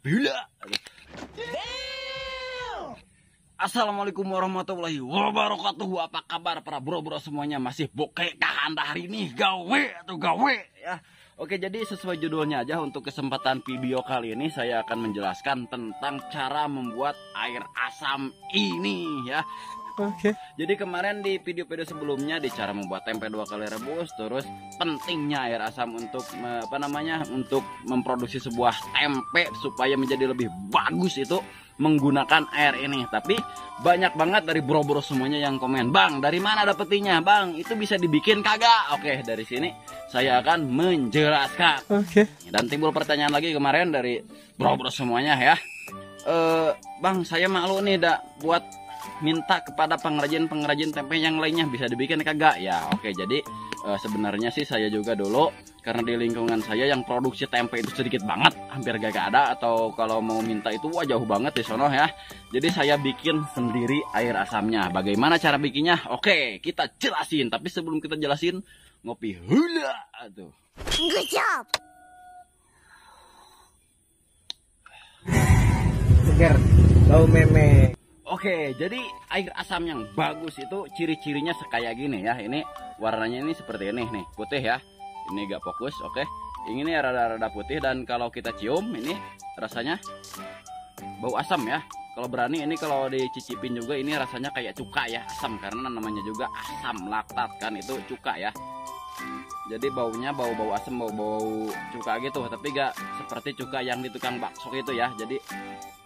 Hula. Assalamualaikum warahmatullahi wabarakatuh. Apa kabar para bro-bro semuanya? Masih bokeh kah Anda hari ini? Gawe atau gawe ya? Oke, jadi sesuai judulnya aja, untuk kesempatan video kali ini saya akan menjelaskan tentang cara membuat air asam ini ya. Oke. Jadi kemarin di video-video sebelumnya di cara membuat tempe 2 kali rebus, terus pentingnya air asam untuk untuk memproduksi sebuah tempe supaya menjadi lebih bagus itu menggunakan air ini. Tapi banyak banget dari bro-bro semuanya yang komen, "Bang, dari mana dapetinnya? Bang, itu bisa dibikin kagak?" Oke, dari sini saya akan menjelaskan. Oke. Dan timbul pertanyaan lagi kemarin dari bro-bro semuanya ya. Bang, saya malu nih buat minta kepada pengrajin tempe yang lainnya, bisa dibikin kagak ya? Oke, jadi sebenarnya sih saya juga dulu, karena di lingkungan saya yang produksi tempe itu sedikit banget, hampir gak ada, atau kalau mau minta itu wah jauh banget di sono ya. Jadi saya bikin sendiri air asamnya. Bagaimana cara bikinnya? Oke, kita jelasin. Tapi sebelum kita jelasin, ngopi hula tuh. Good job. Segar, bau meme. Oke, jadi air asam yang bagus itu ciri-cirinya kayak gini ya. Ini warnanya ini seperti ini nih, putih ya. Ini gak fokus, oke. Ini rada-rada putih, dan kalau kita cium ini rasanya bau asam ya. Kalau berani ini kalau dicicipin juga, ini rasanya kayak cuka ya, asam, karena namanya juga asam laktat kan, itu cuka ya. Jadi baunya bau-bau asam, bau-bau cuka gitu, tapi gak seperti cuka yang di tukang bakso itu ya. Jadi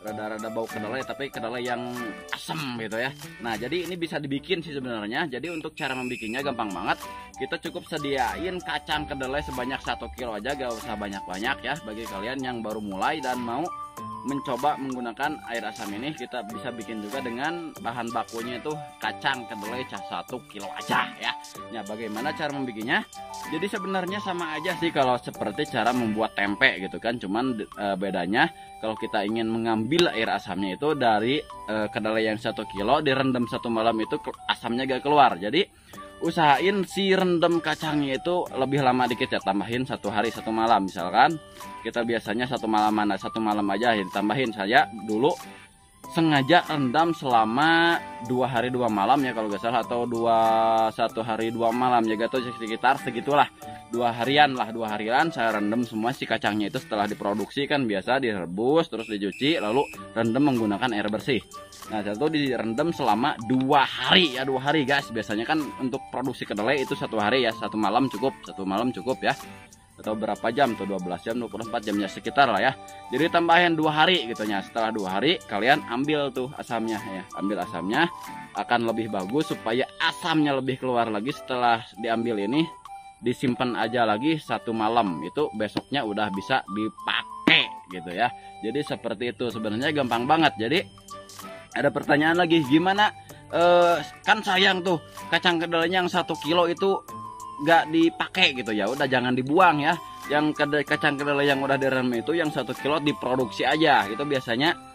rada-rada bau kedelai, tapi kedelai yang asam gitu ya. Nah, jadi ini bisa dibikin sih sebenarnya. Jadi untuk cara membikinnya gampang banget. Kita cukup sediain kacang kedelai sebanyak 1 kilo aja, gak usah banyak-banyak ya. Bagi kalian yang baru mulai dan mau mencoba menggunakan air asam ini, kita bisa bikin juga dengan bahan bakunya itu kacang kedelai 1 kilo aja ya. Nah, bagaimana cara membikinnya? Jadi sebenarnya sama aja sih kalau seperti cara membuat tempe gitu kan. Cuman bedanya kalau kita ingin mengambil air asamnya itu dari kedelai yang 1 kilo, direndam 1 malam itu asamnya gak keluar. Jadi usahain si rendam kacangnya itu lebih lama dikit ya, tambahin 1 hari 1 malam. Misalkan kita biasanya 1 malam, 1 malam aja ya ditambahin. Saya dulu sengaja rendam selama 2 hari 2 malam ya kalau gak salah, atau 1 hari 2 malam ya, gak tau, sekitar segitulah. 2 harian saya rendam semua si kacangnya itu. Setelah diproduksi kan biasa direbus terus dicuci lalu rendam menggunakan air bersih. Nah, itu direndam selama 2 hari ya, 2 hari guys. Biasanya kan untuk produksi kedelai itu 1 hari ya, 1 malam cukup, 1 malam cukup ya. Atau berapa jam tuh, 12 jam, 24 jamnya sekitar lah ya. Jadi tambahin 2 hari gitu ya. Setelah 2 hari kalian ambil tuh asamnya ya. Ambil asamnya, akan lebih bagus supaya asamnya lebih keluar lagi. Setelah diambil ini disimpan aja lagi 1 malam, itu besoknya udah bisa dipakai gitu ya. Jadi seperti itu, sebenarnya gampang banget. Jadi ada pertanyaan lagi, gimana kan sayang tuh kacang kedelainya yang 1 kilo itu gak dipakai gitu ya. Udah jangan dibuang ya. Yang kacang kedelai yang udah direndam itu yang 1 kilo diproduksi aja. Itu biasanya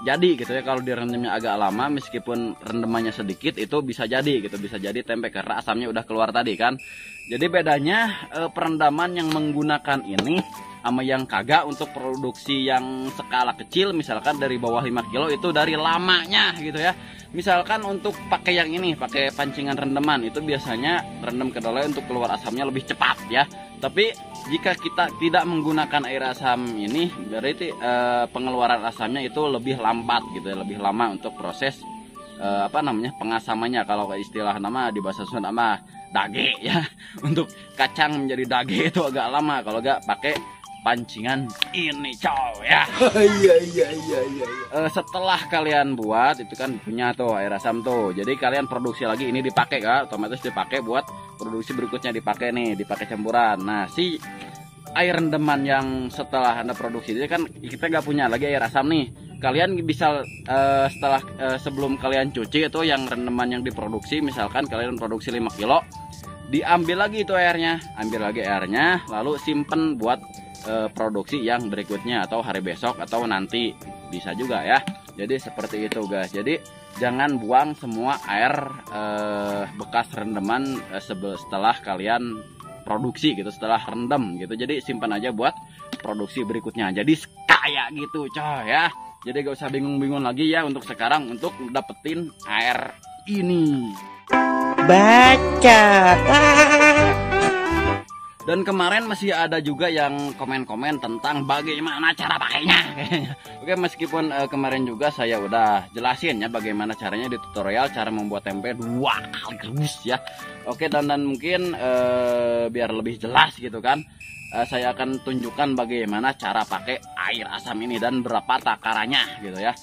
jadi gitu ya. Kalau direndamnya agak lama, meskipun rendamannya sedikit, itu bisa jadi gitu, bisa jadi tempe karena asamnya udah keluar tadi kan. Jadi bedanya perendaman yang menggunakan ini sama yang kagak, untuk produksi yang skala kecil misalkan dari bawah 5 kilo itu dari lamanya gitu ya. Misalkan untuk pakai yang ini, pakai pancingan rendaman, itu biasanya rendam kedelai untuk keluar asamnya lebih cepat ya. Tapi jika kita tidak menggunakan air asam ini, berarti pengeluaran asamnya itu lebih lambat gitu ya, lebih lama untuk proses pengasamannya. Kalau istilah nama di bahasa Sunda mah dage ya. Untuk kacang menjadi dage itu agak lama kalau nggak pakai pancingan ini cow ya. Iya. Setelah kalian buat itu kan punya tuh air asam tuh, jadi kalian produksi lagi ini dipakai kan, otomatis dipakai buat produksi berikutnya, dipakai nih, dipakai campuran. Nah, si air rendaman yang setelah Anda produksi ini kan kita nggak punya lagi air asam nih. Kalian bisa sebelum kalian cuci itu yang rendaman yang diproduksi, misalkan kalian produksi 5 kilo, diambil lagi itu airnya, ambil lagi airnya, lalu simpen buat produksi yang berikutnya atau hari besok atau nanti bisa juga ya. Jadi seperti itu guys. Jadi jangan buang semua air bekas rendaman setelah kalian produksi gitu, setelah rendam gitu. Jadi simpan aja buat produksi berikutnya. Jadi kayak gitu coy ya. Jadi gak usah bingung-bingung lagi ya untuk sekarang untuk dapetin air ini. Baca. Dan kemarin masih ada juga yang komen-komen tentang bagaimana cara pakainya. Oke, meskipun kemarin juga saya udah jelasin ya bagaimana caranya di tutorial cara membuat tempe 2 kali rebus ya. Oke, dan mungkin biar lebih jelas gitu kan, saya akan tunjukkan bagaimana cara pakai air asam ini dan berapa takarannya gitu ya.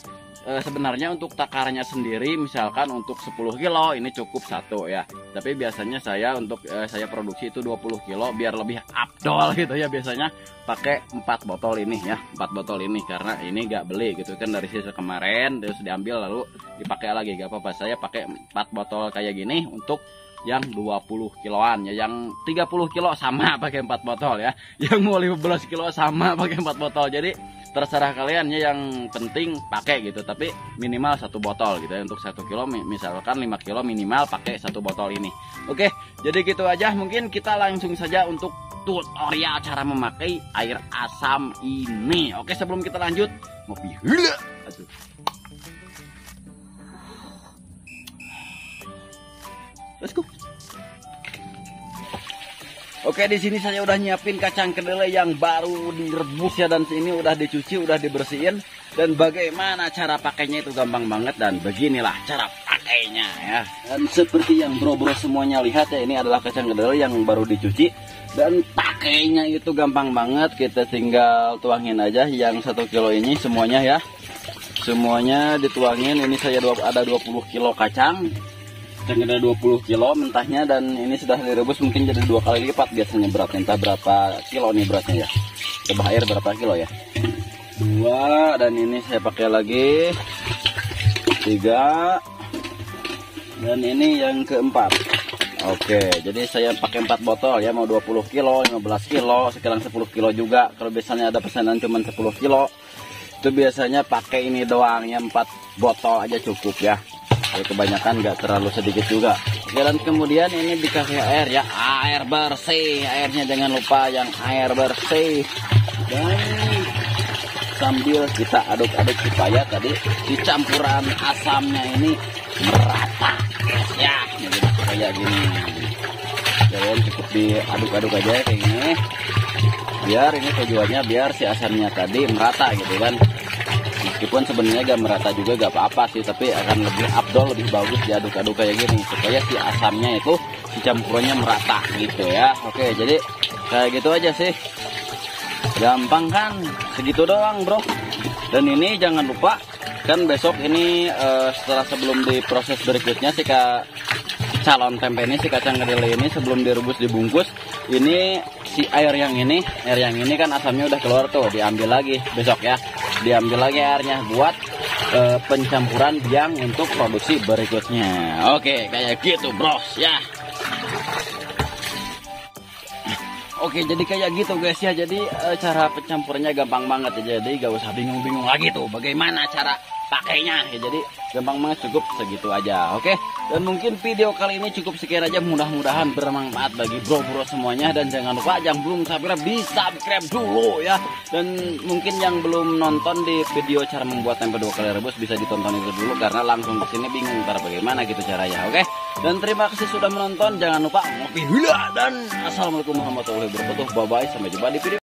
Sebenarnya untuk takarannya sendiri misalkan untuk 10 kilo ini cukup 1 ya, tapi biasanya saya untuk saya produksi itu 20 kilo biar lebih afdol gitu ya, biasanya pakai 4 botol ini ya, 4 botol ini karena ini gak beli gitu kan dari sisa kemarin terus diambil lalu dipakai lagi, gak apa-apa. Saya pakai 4 botol kayak gini untuk yang 20 kiloan ya, yang 30 kilo sama pakai 4 botol ya, yang mau 15 kilo sama pakai 4 botol. Jadi terserah kalian ya, yang penting pakai gitu, tapi minimal 1 botol gitu ya. Untuk 1 kilo misalkan 5 kilo minimal pakai 1 botol ini. Oke, jadi gitu aja, mungkin kita langsung saja untuk tutorial cara memakai air asam ini. Oke, sebelum kita lanjut ngopi hula. Aduh. Let's go. Oke, di sini saya udah nyiapin kacang kedelai yang baru direbus ya, dan ini udah dicuci, udah dibersihin. Dan bagaimana cara pakainya itu gampang banget, dan beginilah cara pakainya ya. Dan seperti yang bro-bro semuanya lihat ya, ini adalah kacang kedelai yang baru dicuci. Dan pakainya itu gampang banget, kita tinggal tuangin aja yang 1 kilo ini semuanya ya. Semuanya dituangin, ini saya ada 20 kilo kacang. Yang ada 20 kilo mentahnya, dan ini sudah direbus mungkin jadi 2 kali lipat biasanya beratnya. Entah berapa kilo nih beratnya ya, coba air berapa kilo ya, 2, dan ini saya pakai lagi 3, dan ini yang keempat. Oke, jadi saya pakai 4 botol ya, mau 20 kilo, 15 kilo, sekarang 10 kilo juga. Kalau biasanya ada pesanan cuma 10 kilo itu biasanya pakai ini doang ya, 4 botol aja cukup ya. Kebanyakan nggak terlalu sedikit juga. Oke, dan kemudian ini dikasih air ya, air bersih, airnya jangan lupa yang air bersih. Dan sambil kita aduk-aduk supaya tadi si campuran asamnya ini merata ya, jadi kayak gini. Jadi cukup diaduk-aduk aja kayak gini, biar ini tujuannya biar si asamnya tadi merata gitu kan. Meskipun sebenarnya gak merata juga gak apa-apa sih, tapi akan lebih afdol, lebih bagus diaduk-aduk kayak gini supaya si asamnya itu si campurannya merata gitu ya. Oke, jadi kayak gitu aja sih, gampang kan, segitu doang bro. Dan ini jangan lupa kan besok ini setelah sebelum diproses berikutnya si calon tempe ini, si kacang kedelai ini sebelum direbus dibungkus, ini si air yang ini kan asamnya udah keluar tuh, diambil lagi besok ya, diambil lagi airnya buat pencampuran yang untuk produksi berikutnya. Oke, kayak gitu bros ya. Oke, jadi kayak gitu guys ya. Jadi cara pencampurannya gampang banget ya, jadi gak usah bingung-bingung lagi tuh bagaimana cara pakainya ya. Jadi gampang banget, cukup segitu aja. Oke, dan mungkin video kali ini cukup sekian aja, mudah-mudahan bermanfaat bagi bro-bro semuanya. Dan jangan lupa yang belum subscribe di subscribe dulu ya. Dan mungkin yang belum nonton di video cara membuat tempe 2 kali rebus bisa ditonton itu dulu, karena langsung kesini bingung ntar bagaimana gitu caranya. Oke, dan terima kasih sudah menonton, jangan lupa ngopi hula, dan assalamualaikum warahmatullahi wabarakatuh. Bye bye, sampai jumpa di video